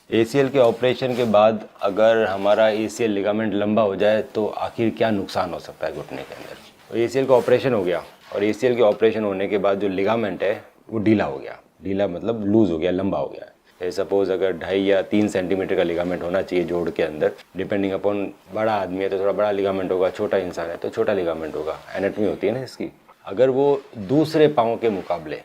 ACL के operation के बाद अगर हमारा एसीएल लिगामेंट लंबा हो जाए तो आखिर क्या नुकसान हो सकता है घुटने के अंदर। तो एसीएल का ऑपरेशन हो गया और एसीएल के ऑपरेशन होने के बाद जो लिगामेंट है वो ढीला हो गया, ढीला मतलब लूज़ हो गया, लंबा हो गया। सपोज अगर 2.5 या 3 सेंटीमीटर का लिगामेंट होना चाहिए जोड़ के अंदर, डिपेंडिंग अपॉन बड़ा आदमी है तो थोड़ा बड़ा लिगामेंट होगा, छोटा इंसान है तो छोटा लिगामेंट होगा, एनाटमी होती है ना इसकी। अगर वो दूसरे पाँव के मुकाबले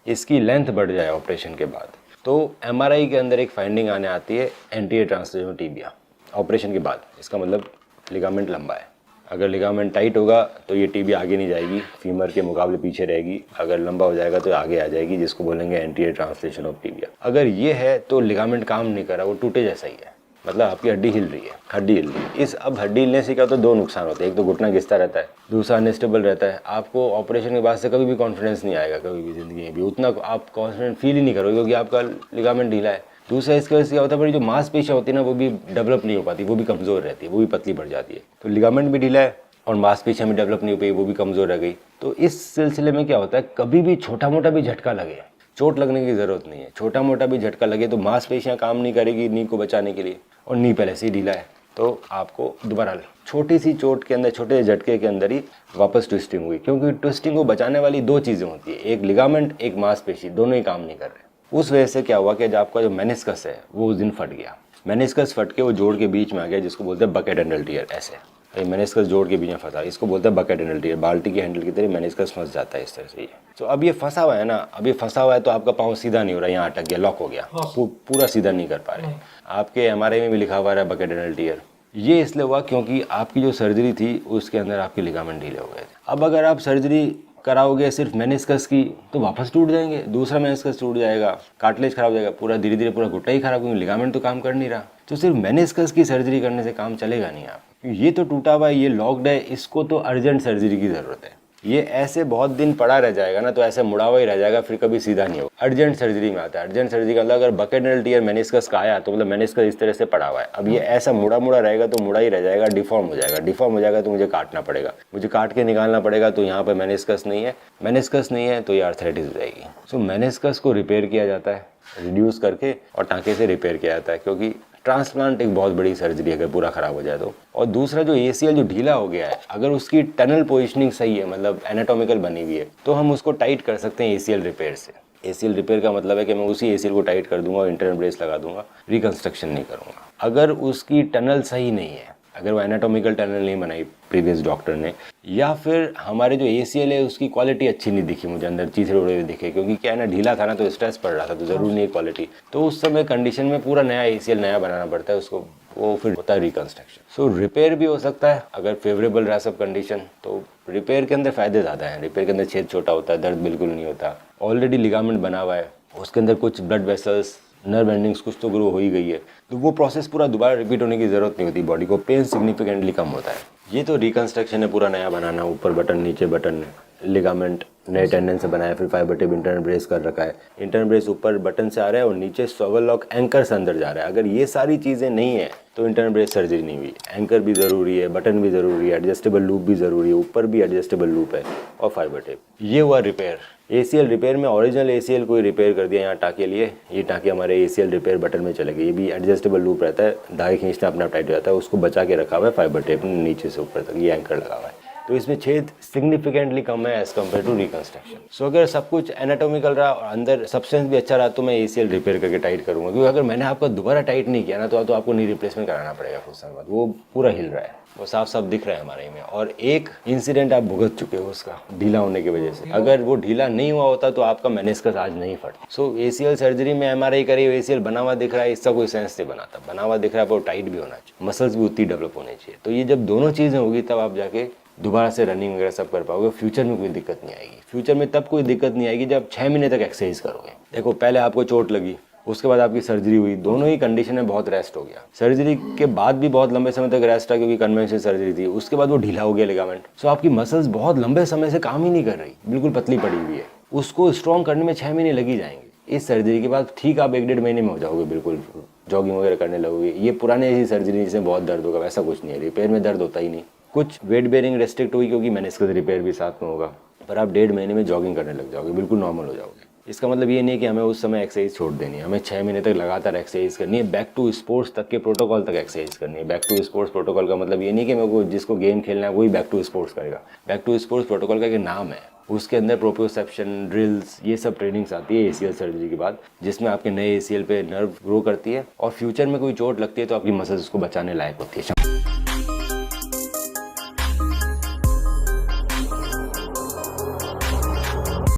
इसकी लेंथ बढ़ जाए ऑपरेशन के बाद, तो एमआरआई के अंदर एक फाइंडिंग आने आती है एंटीरियर ट्रांसलेशनल टिबिया ऑपरेशन के बाद। इसका मतलब लिगामेंट लंबा है। अगर लिगामेंट टाइट होगा तो ये टिबिया आगे नहीं जाएगी, फीमर के मुकाबले पीछे रहेगी। अगर लंबा हो जाएगा तो आगे आ जाएगी, जिसको बोलेंगे एंटीरियर ट्रांसलेशन ऑफ टिबिया। अगर ये है तो लिगामेंट काम नहीं कर रहा, वो टूटे जैसा ही है, मतलब आपकी हड्डी हिल रही है, हड्डी हिल रही है। इस अब हड्डी हिलने से क्या तो दो नुकसान होते हैं, एक तो घुटना घिसता रहता है, दूसरा अनस्टेबल रहता है। आपको ऑपरेशन के बाद से कभी भी कॉन्फिडेंस नहीं आएगा, कभी भी ज़िंदगी में भी उतना आप कॉन्फिडेंट फील ही नहीं करोगे क्योंकि आपका लिगामेंट ढीला है। दूसरा इसकी वजह से क्या होता है, बड़ी जो मांसपेशियाँ होती है ना वो भी डेवलप नहीं हो पाती, वो भी कमज़ोर रहती है, वो भी पतली पड़ जाती है। तो लिगामेंट भी ढीला है और मांसपेशियाँ भी डेवलप नहीं हो पाई, वो भी कमज़ोर रह गई। तो इस सिलसिले में क्या होता है, कभी भी छोटा मोटा भी झटका लगे, चोट लगने की ज़रूरत नहीं है, छोटा मोटा भी झटका लगे तो मांसपेशियाँ काम नहीं करेगी नी को बचाने के लिए, और नी पहले से ही ढीला है तो आपको दोबारा छोटी सी चोट के अंदर, छोटे झटके के अंदर ही वापस ट्विस्टिंग हुई। क्योंकि ट्विस्टिंग को बचाने वाली दो चीज़ें होती है, एक लिगामेंट, एक मांसपेशी, दोनों ही काम नहीं कर रहे। उस वजह से क्या हुआ कि आपका जो मेनिस्कस है वो उस दिन फट गया। मेनिस्कस फट के वो जोड़ के बीच में आ गया, जिसको बोलते हैं बकेट हैंडल टियर। ऐसे मेनिस्कस जोड़ के बीच में फंसा, इसको बोलते हैं बकेट हैंडल टियर। बाल्टी के हैंडल की तरह मेनिस्कस फंस जाता है इस तरह से ये। तो अब ये फंसा हुआ है ना, अब ये फंसा हुआ है तो आपका पाँव सीधा नहीं हो रहा, यहाँ अटक गया, लॉक हो गया, पूरा सीधा नहीं कर पा रहे। आपके एमआरआई में भी लिखा हुआ है बकेट हैंडल टियर। ये इसलिए हुआ क्योंकि आपकी जो सर्जरी थी उसके अंदर आपके लिगामेंट ढीले हो गए थे। अब अगर आप सर्जरी कराओगे सिर्फ मेनिस्कस की तो वापस टूट जाएंगे, दूसरा मेनिस्कस टूट जाएगा, कार्टिलेज खराब हो जाएगा, पूरा धीरे धीरे पूरा घुटना ही खराब, क्योंकि लिगामेंट तो काम कर नहीं रहा। तो सिर्फ मेनिस्कस की सर्जरी करने से काम चलेगा नहीं। आप ये तो टूटा हुआ है, ये लॉक्ड है, इसको तो अर्जेंट सर्जरी की ज़रूरत है। ये ऐसे बहुत दिन पड़ा रह जाएगा ना तो ऐसे मुड़ा हुआ ही रह जाएगा, फिर कभी सीधा नहीं होगा। अर्जेंट सर्जरी में आता है। अर्जेंट सर्जरी का मतलब अगर बकेट हैंडल टियर मेनिस्कस का आया तो मतलब मेनिस्कस इस तरह से पड़ा हुआ है, अब ये ऐसा मुड़ा मुड़ा रहेगा तो मुड़ा ही रह जाएगा, डिफॉर्म हो जाएगा। डिफॉर्म हो जाएगा तो मुझे काटना पड़ेगा, मुझे काट के निकालना पड़ेगा। तो यहाँ पर मेनिस्कस नहीं है, मेनिस्कस नहीं है तो ये आर्थराइटिस हो जाएगी। सो मेनिस्कस को रिपेयर किया जाता है, रिड्यूस करके और टाँके से रिपेयर किया जाता है, क्योंकि ट्रांसप्लांट एक बहुत बड़ी सर्जरी है अगर पूरा खराब हो जाए तो। और दूसरा जो एसीएल जो ढीला हो गया है, अगर उसकी टनल पोजिशनिंग सही है, मतलब एनाटॉमिकल बनी हुई है, तो हम उसको टाइट कर सकते हैं एसीएल रिपेयर से। एसीएल रिपेयर का मतलब है कि मैं उसी एसीएल को टाइट कर दूंगा और इंटरनल ब्रेस लगा दूंगा, रिकंस्ट्रक्शन नहीं करूंगा। अगर उसकी टनल सही नहीं है, अगर वो एनाटॉमिकल टनल नहीं बनाई प्रीवियस डॉक्टर ने, या फिर हमारे जो एसीएल है उसकी क्वालिटी अच्छी नहीं दिखी मुझे, अंदर चीथड़े उड़े हुए दिखे, क्योंकि क्या है ना, ढीला था ना तो स्ट्रेस पड़ रहा था, तो ज़रूरी नहीं है क्वालिटी। तो उस समय कंडीशन में पूरा नया एसीएल नया बनाना पड़ता है उसको, वो फिर होता है रिकंस्ट्रक्शन। सो रिपेयर भी हो सकता है अगर फेवरेबल रहा सब कंडीशन, तो रिपेयर के अंदर फ़ायदे ज़्यादा हैं। रिपेयर के अंदर छेद छोटा होता है, दर्द बिल्कुल नहीं होता, ऑलरेडी लिगामेंट बना हुआ है, उसके अंदर कुछ ब्लड वेसल्स, नर्व एंडिंग्स कुछ तो ग्रो हो ही गई है, तो वो प्रोसेस पूरा दोबारा रिपीट होने की ज़रूरत नहीं होती, बॉडी को पेन सिग्निफिकेंटली कम होता है। ये तो रिकंस्ट्रक्शन है, पूरा नया बनाना, ऊपर बटन नीचे बटन, लिगामेंट नए टेंडन से बनाया, फिर फाइबर टिप इंटरनल ब्रेस कर रखा है, इंटरनल ब्रेस ऊपर बटन से आ रहा है और नीचे स्वेगल लॉक एंकर से अंदर जा रहा है। अगर ये सारी चीज़ें नहीं है तो इंटरनल ब्रेस सर्जरी नहीं हुई। एंकर भी ज़रूरी है, बटन भी ज़रूरी है, एडजस्टेबल लूप भी ज़रूरी है, ऊपर भी एडजस्टेबल लूप है और फाइबर टिप। ये हुआ रिपेयर। एसीएल रिपेयर में ओरिजिनल एसीएल को ही रिपेयर कर दिया यहाँ टाँके लिए, ये टाँके हमारे एसीएल रिपेयर बटन में चले गए। ये भी एडजस्टेबल लूप रहता है, धागे खींचना अपना टाइट हो जाता है, उसको बचा के रखा हुआ है फाइबर टेप नीचे से ऊपर तक, ये एंकर लगा हुआ है। तो इसमें छेद सिग्निफिकेंटली कम है एज कम्पेयर टू रिकंस्ट्रक्शन। सो अगर सब कुछ एनाटॉमिकल रहा और अंदर सब्सटेंस भी अच्छा रहा तो मैं एसीएल रिपेयर करके टाइट करूँगा, क्योंकि अगर मैंने आपका दोबारा टाइट नहीं किया ना तो आपको नी रिप्लेसमेंट कराना पड़ेगा कुछ समय बाद। वो पूरा हिल रहा है, वो साफ साफ दिख रहा है हमारे में, और एक इंसिडेंट आप भुगत चुके हो उसका, ढीला होने की वजह से। अगर वो ढीला नहीं हुआ होता तो आपका मेनिस्कस आज नहीं फटता। सो एसीएल सर्जरी में एमआरआई करी, एसीएल बना हुआ दिख रहा है, इसका कोई सेंस नहीं बनाता। बना हुआ दिख रहा है, वो टाइट भी होना चाहिए, मसल्स भी उतनी डेवलप होनी चाहिए। तो ये जब दोनों चीज़ें होगी तब आप जाके दोबारा से रनिंग वगैरह सब कर पाओगे। फ्यूचर में कोई दिक्कत नहीं आएगी। फ्यूचर में तब कोई दिक्कत नहीं आएगी जब 6 महीने तक एक्सरसाइज करोगे। देखो, पहले आपको चोट लगी, उसके बाद आपकी सर्जरी हुई, दोनों ही कंडीशन में बहुत रेस्ट हो गया। सर्जरी के बाद भी बहुत लंबे समय तक रेस्ट था क्योंकि कन्वेंशनल सर्जरी थी, उसके बाद वो ढीला हो गया लिगामेंट। सो आपकी मसल्स बहुत लंबे समय से काम ही नहीं कर रही, बिल्कुल पतली पड़ी हुई है, उसको स्ट्रॉन्ग करने में 6 महीने लगी जाएंगे। इस सर्जरी के बाद ठीक आप 1-1.5 महीने में हो जाओगे, बिल्कुल जॉगिंग वगैरह करने लगोगे। ये पुराने ऐसी सर्जरी जिसमें बहुत दर्द होगा, वैसा कुछ नहीं है। रिपेयर में दर्द होता ही नहीं। कुछ वेट बेयरिंग रेस्ट्रिक्ट हुई क्योंकि मेनिस्कस रिपेयर भी साथ में होगा, पर आप 1.5 महीने में जॉगिंग करने लग जाओगे, बिल्कुल नॉर्मल हो जाओगे। इसका मतलब ये नहीं कि हमें उस समय एक्सरसाइज छोड़ देनी है, हमें 6 महीने तक लगातार एक्सरसाइज करनी है, बैक टू स्पोर्ट्स तक के प्रोटोकॉल तक एक्सरसाइज करनी है। बैक टू स्पोर्ट्स प्रोटोकॉल का मतलब ये नहीं कि मेरे को जिसको गेम खेलना है वही बैक टू स्पोर्ट्स करेगा। बैक टू स्पोर्ट्स प्रोटोकॉल का एक नाम है, उसके अंदर प्रोप्रियोसेप्शन, ड्रिल्स, ये सब ट्रेनिंग्स आती है ACL सर्जरी के बाद, जिसमें आपके नए ACL पे नर्व ग्रो करती है और फ्यूचर में कोई चोट लगती है तो आपकी मसल्स उसको बचाने लायक होती है।